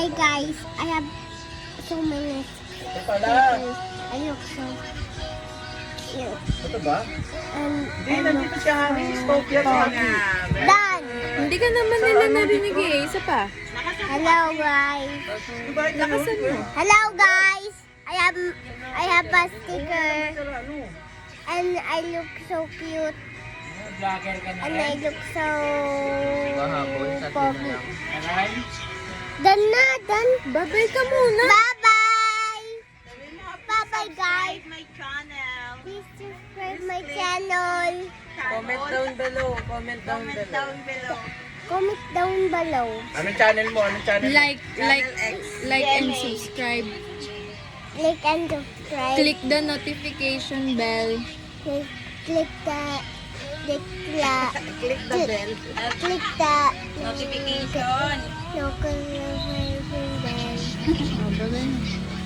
Bye guys. I have so many Ito pala. stickers. I look so cute. Ito ba? And Hindi, nandito si Honey. Stop yan, Honey. done. Hindi ka naman nila narinig eh. Isa pa. Hello guys. Diba ito Lakasan mo. Hello guys. I have a sticker and I look so cute and I look so poppy. Done na, done. Babay ka muna. Bye-bye. Bye-bye guys. My channel. Please subscribe my channel. Comment down below. Comment down Comment below. down below. Comment down below. Anong channel mo? Anong channel mo? Like and GMA. subscribe. Like and subscribe. Click the notification bell. Click the Click the bell. click the Notification. notification bell. Oh, babay na.